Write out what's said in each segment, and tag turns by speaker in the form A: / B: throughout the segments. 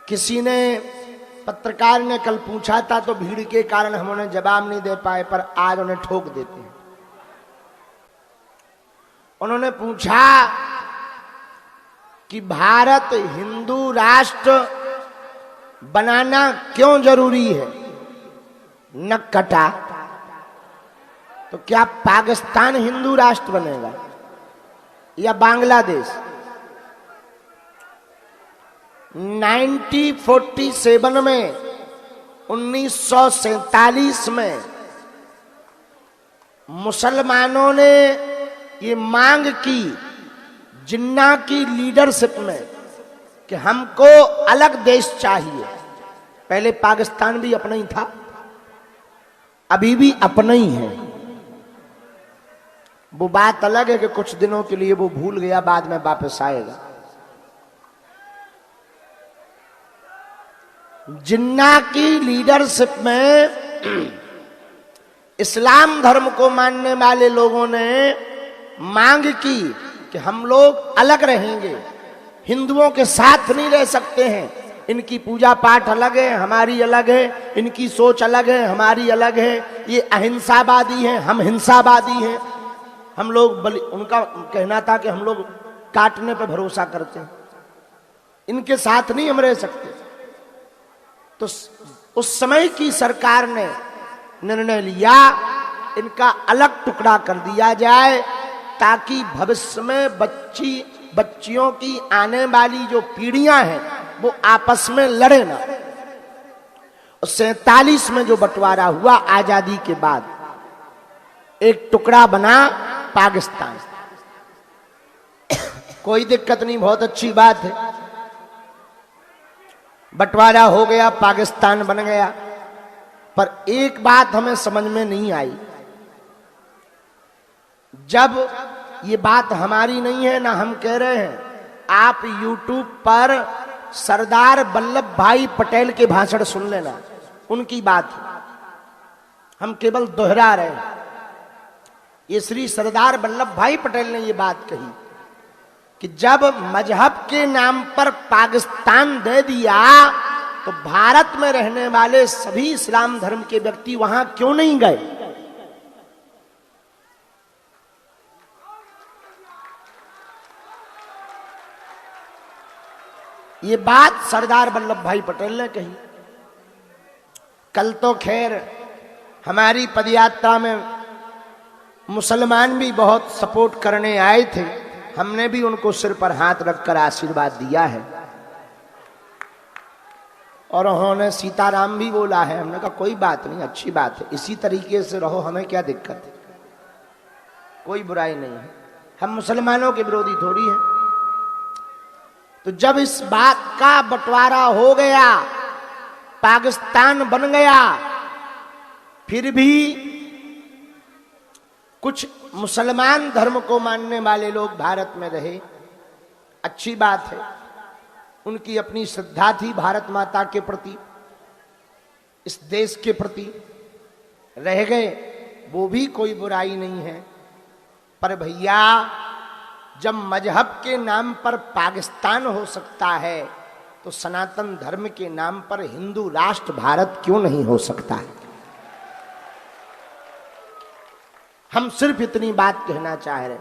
A: किसी ने पत्रकार ने कल पूछा था तो भीड़ के कारण हम उन्हें जवाब नहीं दे पाए, पर आज उन्हें ठोक देते हैं। उन्होंने पूछा कि भारत हिंदू राष्ट्र बनाना क्यों जरूरी है? नक कटा। तो क्या पाकिस्तान हिंदू राष्ट्र बनेगा या बांग्लादेश? 1947 में 1947 में मुसलमानों ने ये मांग की जिन्ना की लीडरशिप में कि हमको अलग देश चाहिए। पहले पाकिस्तान भी अपना ही था, अभी भी अपना ही है। वो बात अलग है कि कुछ दिनों के लिए वो भूल गया, बाद में वापस आएगा। जिन्ना की लीडरशिप में इस्लाम धर्म को मानने वाले लोगों ने मांग की कि हम लोग अलग रहेंगे, हिंदुओं के साथ नहीं रह सकते हैं। इनकी पूजा पाठ अलग है, हमारी अलग है, इनकी सोच अलग है, हमारी अलग है। ये अहिंसावादी हैं, हम हिंसावादी हैं। हम लोग उनका कहना था कि हम लोग काटने पर भरोसा करते हैं, इनके साथ नहीं हम रह सकते। तो उस समय की सरकार ने निर्णय लिया इनका अलग टुकड़ा कर दिया जाए, ताकि भविष्य में बच्चियों की आने वाली जो पीढ़ियां हैं वो आपस में लड़े ना। 47 में जो बंटवारा हुआ आजादी के बाद, एक टुकड़ा बना पाकिस्तान। कोई दिक्कत नहीं, बहुत अच्छी बात है। बंटवारा हो गया, पाकिस्तान बन गया। पर एक बात हमें समझ में नहीं आई, जब ये बात हमारी नहीं है ना हम कह रहे हैं, आप YouTube पर सरदार वल्लभ भाई पटेल के भाषण सुन लेना, उनकी बात हम केवल दोहरा रहे हैं। ये श्री सरदार वल्लभ भाई पटेल ने ये बात कही कि जब मजहब के नाम पर पाकिस्तान दे दिया तो भारत में रहने वाले सभी इस्लाम धर्म के व्यक्ति वहां क्यों नहीं गए? ये बात सरदार वल्लभ भाई पटेल ने कही। कल तो खैर हमारी पदयात्रा में मुसलमान भी बहुत सपोर्ट करने आए थे, हमने भी उनको सिर पर हाथ रखकर आशीर्वाद दिया है और उन्होंने सीताराम भी बोला है। हमने कहा कोई बात नहीं, अच्छी बात है, इसी तरीके से रहो, हमें क्या दिक्कत है, कोई बुराई नहीं है, हम मुसलमानों के विरोधी थोड़ी हैं। तो जब इस बात का बंटवारा हो गया, पाकिस्तान बन गया, फिर भी कुछ मुसलमान धर्म को मानने वाले लोग भारत में रहे, अच्छी बात है। उनकी अपनी श्रद्धा थी भारत माता के प्रति, इस देश के प्रति, रह गए, वो भी कोई बुराई नहीं है। पर भैया, जब मजहब के नाम पर पाकिस्तान हो सकता है तो सनातन धर्म के नाम पर हिंदू राष्ट्र भारत क्यों नहीं हो सकता है? हम सिर्फ इतनी बात कहना चाह रहे,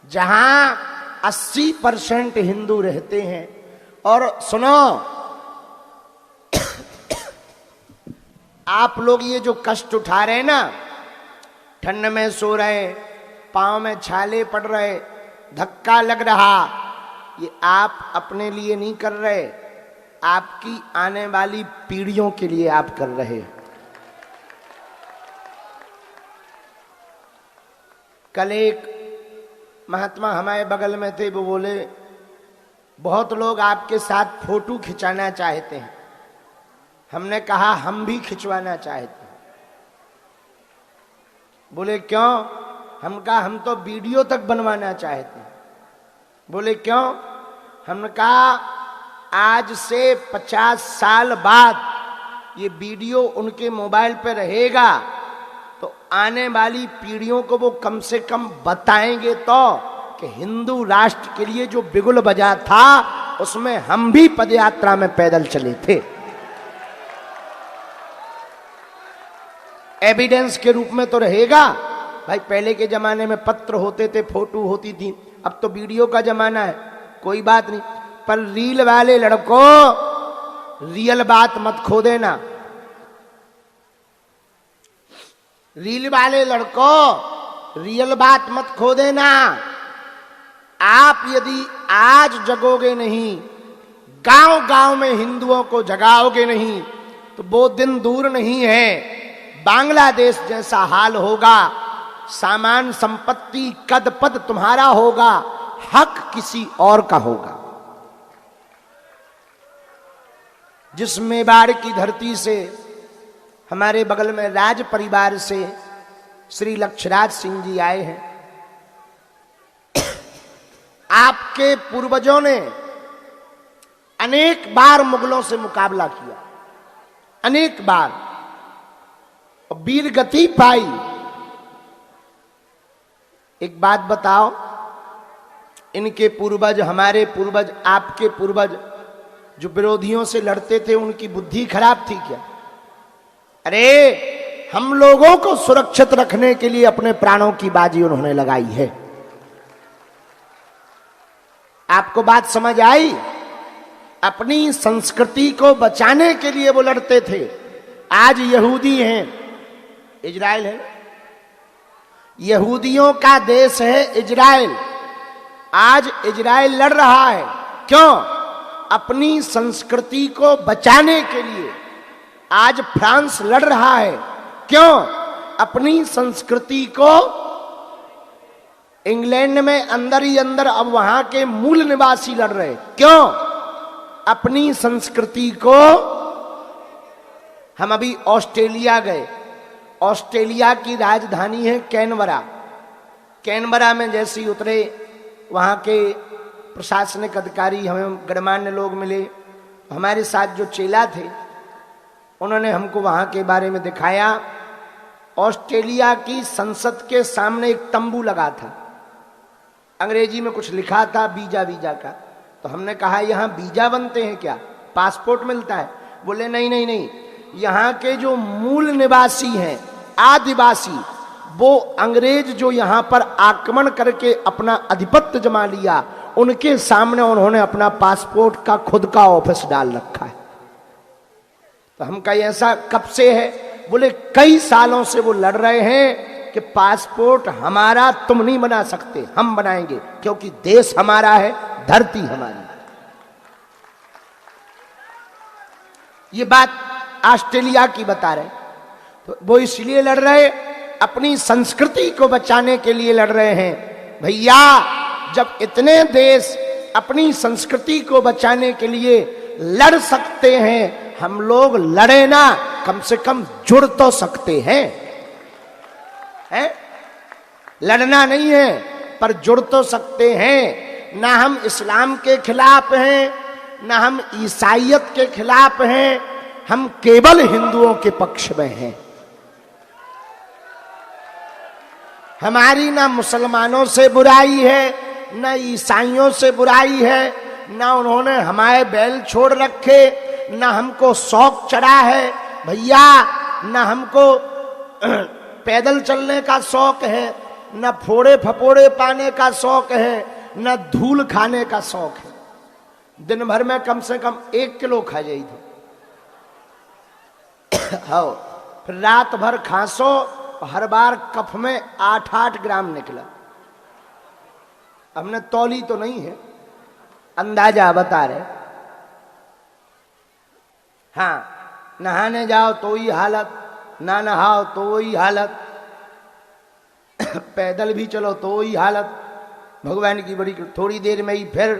A: जहां 80% हिंदू रहते हैं। और सुनो, आप लोग ये जो कष्ट उठा रहे हैं ना, ठंड में सो रहे, पांव में छाले पड़ रहे, धक्का लग रहा, ये आप अपने लिए नहीं कर रहे, आपकी आने वाली पीढ़ियों के लिए आप कर रहे हैं। कल एक महात्मा हमारे बगल में थे, वो बोले बहुत लोग आपके साथ फोटो खिंचाना चाहते हैं। हमने कहा हम भी खिंचवाना चाहते हैं। बोले क्यों? हम कहा हम तो वीडियो तक बनवाना चाहते हैं। बोले क्यों? हमने कहा आज से 50 साल बाद ये वीडियो उनके मोबाइल पे रहेगा तो आने वाली पीढ़ियों को वो कम से कम बताएंगे तो कि हिंदू राष्ट्र के लिए जो बिगुल बजा था उसमें हम भी पदयात्रा में पैदल चले थे। एविडेंस के रूप में तो रहेगा भाई। पहले के जमाने में पत्र होते थे, फोटो होती थी, अब तो वीडियो का जमाना है, कोई बात नहीं। पर रील वाले लड़कों, रियल बात मत खो देना। रील वाले लड़कों, रियल बात मत खो देना। आप यदि आज जगोगे नहीं, गांव गांव में हिंदुओं को जगाओगे नहीं, तो वो दिन दूर नहीं है, बांग्लादेश जैसा हाल होगा। सामान संपत्ति कद पद तुम्हारा होगा, हक किसी और का होगा। जिस मेवाड़ की धरती से हमारे बगल में राज परिवार से श्री लक्षराज सिंह जी आए हैं, आपके पूर्वजों ने अनेक बार मुगलों से मुकाबला किया, अनेक बार, और वीर गति पाई। एक बात बताओ, इनके पूर्वज, हमारे पूर्वज, आपके पूर्वज जो विरोधियों से लड़ते थे, उनकी बुद्धि खराब थी क्या? अरे हम लोगों को सुरक्षित रखने के लिए अपने प्राणों की बाजी उन्होंने लगाई है। आपको बात समझ आई? अपनी संस्कृति को बचाने के लिए वो लड़ते थे। आज यहूदी हैं, इजराइल है, यहूदियों का देश है इजराइल। आज इजराइल लड़ रहा है, क्यों? अपनी संस्कृति को बचाने के लिए। आज फ्रांस लड़ रहा है, क्यों? अपनी संस्कृति को। इंग्लैंड में अंदर ही अंदर अब वहां के मूल निवासी लड़ रहे, क्यों? अपनी संस्कृति को। हम अभी ऑस्ट्रेलिया गए, ऑस्ट्रेलिया की राजधानी है कैनबरा। कैनबरा में जैसे ही उतरे, वहाँ के प्रशासनिक अधिकारी, हमें गणमान्य लोग मिले। हमारे साथ जो चेला थे, उन्होंने हमको वहाँ के बारे में दिखाया। ऑस्ट्रेलिया की संसद के सामने एक तंबू लगा था, अंग्रेजी में कुछ लिखा था, वीजा वीजा का। तो हमने कहा यहाँ वीजा बनते हैं क्या, पासपोर्ट मिलता है? बोले नहीं नहीं नहीं, यहाँ के जो मूल निवासी हैं, आदिवासी, वो अंग्रेज जो यहाँ पर आक्रमण करके अपना आधिपत्य जमा लिया, उनके सामने उन्होंने अपना पासपोर्ट का खुद का ऑफिस डाल रखा है। तो हम कहीं ऐसा कब से है? बोले कई सालों से वो लड़ रहे हैं कि पासपोर्ट हमारा तुम नहीं बना सकते, हम बनाएंगे, क्योंकि देश हमारा है, धरती हमारी। ये बात ऑस्ट्रेलिया की बता रहे। तो वो इसलिए लड़ रहे, अपनी संस्कृति को बचाने के लिए लड़ रहे हैं। भैया, जब इतने देश अपनी संस्कृति को बचाने के लिए लड़ सकते हैं, हम लोग लड़े ना, कम से कम जुड़ तो सकते हैं, हैं? लड़ना नहीं है, पर जुड़ तो सकते हैं। ना हम इस्लाम के खिलाफ हैं, ना हम ईसाइयत के खिलाफ हैं, हम केवल हिंदुओं के पक्ष में हैं। हमारी ना मुसलमानों से बुराई है, ना ईसाइयों से बुराई है, ना उन्होंने हमारे बैल छोड़ रखे, ना हमको शौक चढ़ा है भैया, ना हमको पैदल चलने का शौक है, ना फोड़े फपोड़े पाने का शौक है, ना धूल खाने का शौक है। दिन भर में कम से कम 1 किलो खा जाई थी। हाँ, फिर रात भर खांसो, हर बार कफ में 8-8 ग्राम निकला। हमने तौली तो नहीं है, अंदाजा बता रहे। हाँ, नहाने जाओ तो वही हालत, ना नहाओ तो वही हालत, पैदल भी चलो तो वही हालत। भगवान की बड़ी, थोड़ी देर में ही फिर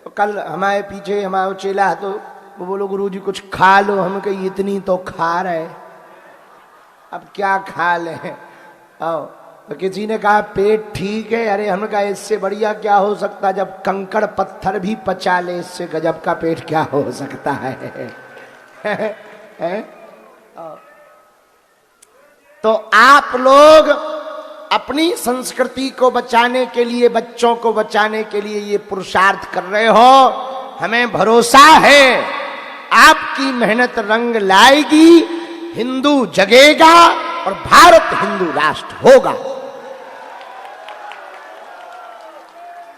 A: तो कल हमारे पीछे हमारा चेला, तो वो बोलो गुरुजी कुछ खा लो। हम कही इतनी तो खा रहे, अब क्या खा ले? तो किसी ने कहा पेट ठीक है। अरे हमने कहा इससे बढ़िया क्या हो सकता, जब कंकड़ पत्थर भी पचा ले, इससे गजब का पेट क्या हो सकता है? तो आप लोग अपनी संस्कृति को बचाने के लिए, बच्चों को बचाने के लिए ये पुरुषार्थ कर रहे हो। हमें भरोसा है आपकी मेहनत रंग लाएगी, हिंदू जगेगा और भारत हिंदू राष्ट्र होगा।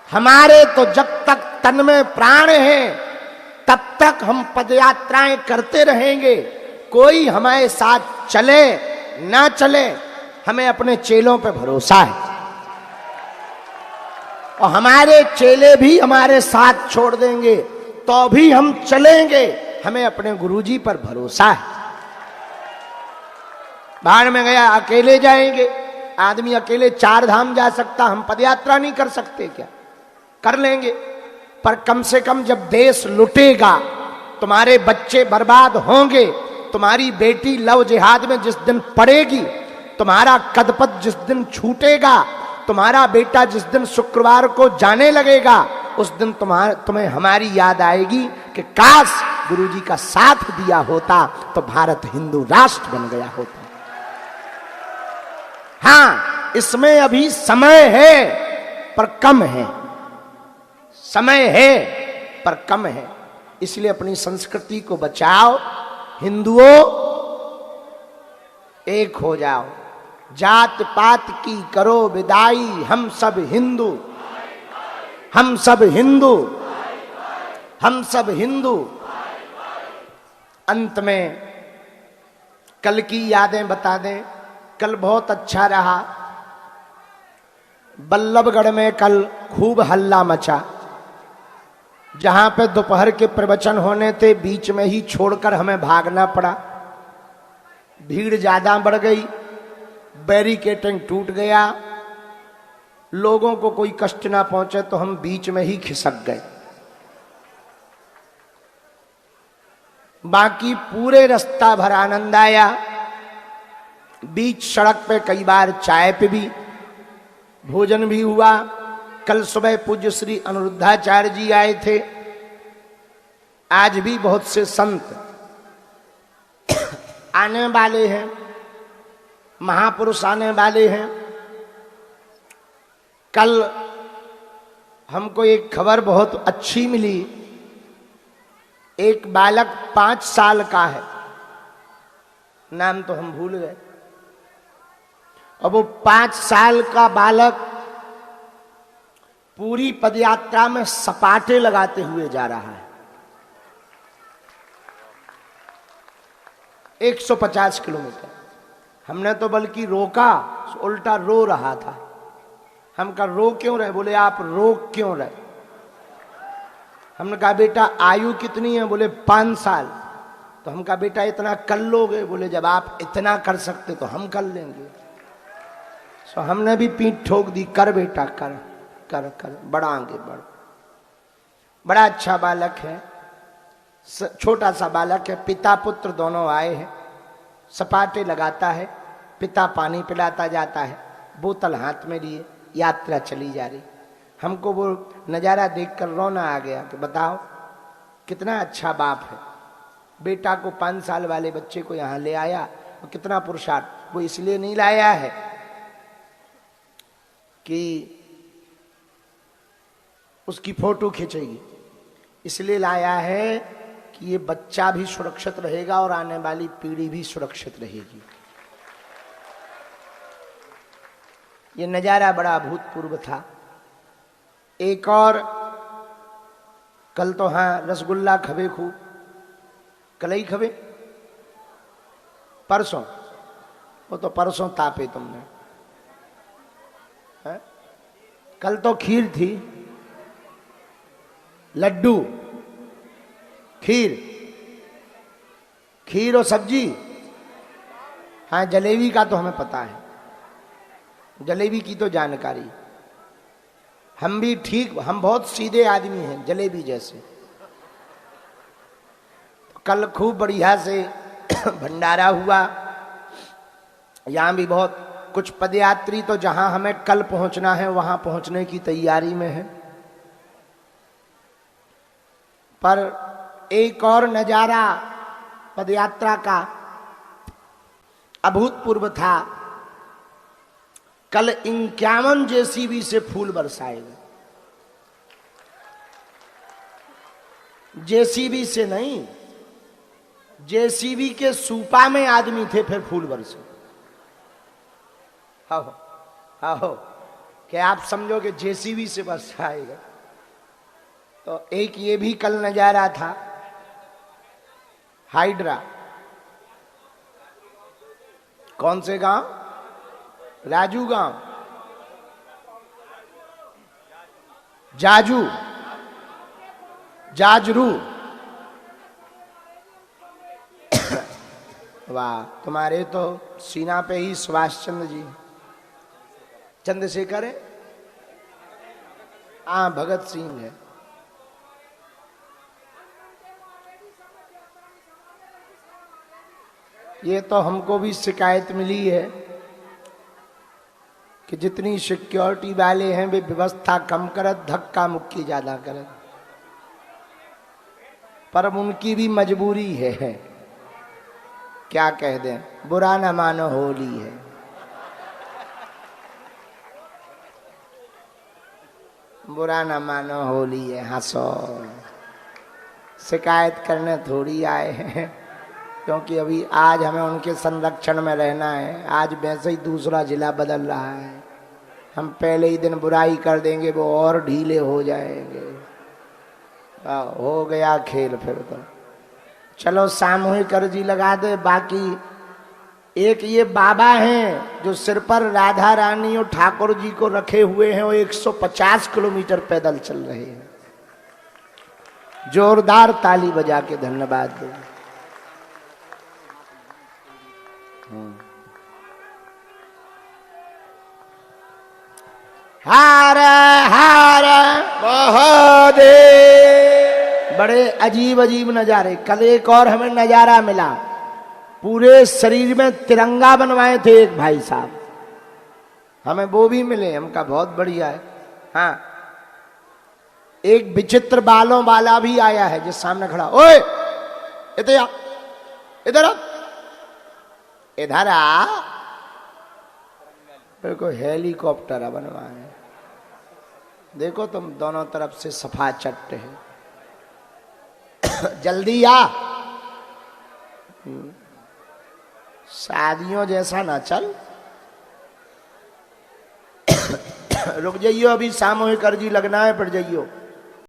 A: हमारे तो जब तक तन में प्राण है तब तक हम पदयात्राएं करते रहेंगे। कोई हमारे साथ चले ना चले, हमें अपने चेलों पे भरोसा है और हमारे चेले भी हमारे साथ छोड़ देंगे तो भी हम चलेंगे। हमें अपने गुरुजी पर भरोसा है। बाहर में गया अकेले जाएंगे, आदमी अकेले 4 धाम जा सकता, हम पदयात्रा नहीं कर सकते क्या? कर लेंगे, पर कम से कम जब देश लुटेगा, तुम्हारे बच्चे बर्बाद होंगे, तुम्हारी बेटी लव जिहाद में जिस दिन पड़ेगी, तुम्हारा कदपत जिस दिन छूटेगा, तुम्हारा बेटा जिस दिन शुक्रवार को जाने लगेगा, उस दिन तुम्हें हमारी याद आएगी कि काश गुरुजी का साथ दिया होता तो भारत हिंदू राष्ट्र बन गया होता। हाँ, इसमें अभी समय है पर कम है, समय है पर कम है। इसलिए अपनी संस्कृति को बचाओ, हिंदुओं एक हो जाओ, जात पात की करो विदाई, हम सब हिंदू, हम सब हिंदू, हम सब हिंदू। अंत में कल की यादें बता दें। कल बहुत अच्छा रहा। बल्लभगढ़ में कल खूब हल्ला मचा। जहां पे दोपहर के प्रवचन होने थे, बीच में ही छोड़कर हमें भागना पड़ा। भीड़ ज्यादा बढ़ गई, बैरिकेडिंग टूट गया, लोगों को कोई कष्ट ना पहुंचे तो हम बीच में ही खिसक गए। बाकी पूरे रास्ता भर आनंद आया। बीच सड़क पे कई बार चाय पे भी, भोजन भी हुआ। कल सुबह पूज्य श्री अनिरुद्धाचार्य जी आए थे। आज भी बहुत से संत आने वाले हैं, महापुरुष आने वाले हैं। कल हमको एक खबर बहुत अच्छी मिली। एक बालक 5 साल का है, नाम तो हम भूल गए। और वो 5 साल का बालक पूरी पदयात्रा में सपाटे लगाते हुए जा रहा है। 150 किलोमीटर। हमने तो बल्कि रोका, उल्टा रो रहा था। हम कहा रो क्यों रहे? बोले आप रोक क्यों रहे? हमने कहा बेटा आयु कितनी है? बोले 5 साल। तो हम कहा बेटा इतना कर लोगे? बोले जब आप इतना कर सकते तो हम कर लेंगे। तो हमने भी पीठ ठोक दी, कर बेटा कर कर कर, बड़ा आगे बढ़। बड़ा अच्छा बालक है, छोटा सा बालक है। पिता पुत्र दोनों आए हैं। सपाटे लगाता है, पिता पानी पिलाता जाता है, बोतल हाथ में लिए यात्रा चली जा रही। हमको वो नज़ारा देखकर रोना आ गया कि बताओ कितना अच्छा बाप है। बेटा को 5 साल वाले बच्चे को यहाँ ले आया और कितना पुरुषार्थ। वो इसलिए नहीं लाया है कि उसकी फोटो खींचेगी, इसलिए लाया है कि ये बच्चा भी सुरक्षित रहेगा और आने वाली पीढ़ी भी सुरक्षित रहेगी। ये नज़ारा बड़ा अभूतपूर्व था। एक और कल तो हाँ रसगुल्ला खबे खूब, कल ही खबे, परसों, वो तो परसों तापे तुमने है? कल तो खीर थी, लड्डू, खीर, खीर और सब्जी। हाँ जलेबी का तो हमें पता है, जलेबी की तो जानकारी। हम भी ठीक, हम बहुत सीधे आदमी हैं जलेबी जैसे। तो कल खूब बढ़िया से भंडारा हुआ। यहाँ भी बहुत कुछ पदयात्री तो जहां हमें कल पहुंचना है वहां पहुंचने की तैयारी में है। पर एक और नजारा पदयात्रा का अभूतपूर्व था। कल 51 जेसीबी से फूल बरसाएगा। जेसीबी से नहीं, जेसीबी के सूपा में आदमी थे, फिर फूल बरसे। आओ आओ, क्या आप समझोगे जेसीबी से बरसाएगा? तो एक ये भी कल नजारा था, हाइड्रा। कौन से गांव? राजू गांव, जाजू, जाजरू। वाह, तुम्हारे तो सीना पे ही सुभाष चंद्र जी, चंद्रशेखर है, हाँ भगत सिंह है। ये तो हमको भी शिकायत मिली है कि जितनी सिक्योरिटी वाले हैं वे व्यवस्था कम करत, धक्का मुक्की ज्यादा करत। पर उनकी भी मजबूरी है, क्या कह दें, बुरा न मानो होली है। बुरा न मानो होली है, हंसो। शिकायत करने थोड़ी आए हैं, क्योंकि अभी आज हमें उनके संरक्षण में रहना है। आज वैसे ही दूसरा जिला बदल रहा है, हम पहले ही दिन बुराई कर देंगे, वो और ढीले हो जाएंगे। हो गया खेल फिर तो। चलो सामूहिक अर्जी लगा दे। बाकी एक ये बाबा हैं जो सिर पर राधा रानी और ठाकुर जी को रखे हुए हैं, वो 150 किलोमीटर पैदल चल रहे हैं। जोरदार ताली बजा के धन्यवाद दो। हर हर महादेव। बड़े अजीब अजीब नजारे। कल एक और हमें नजारा मिला, पूरे शरीर में तिरंगा बनवाए थे एक भाई साहब, हमें वो भी मिले। हमका बहुत बढ़िया है। हाँ, एक विचित्र बालों वाला भी आया है जो सामने खड़ा। ओए इधर आ, इधर आ, इधर आ। मेरे को हेलीकॉप्टर बनवाए। देखो तुम दोनों तरफ से सफा चट्टे हैं, जल्दी आ। शादियों जैसा ना चल। रुक जाइयो, अभी सामूहिक अर्जी लगना है, पड़ जाइयो।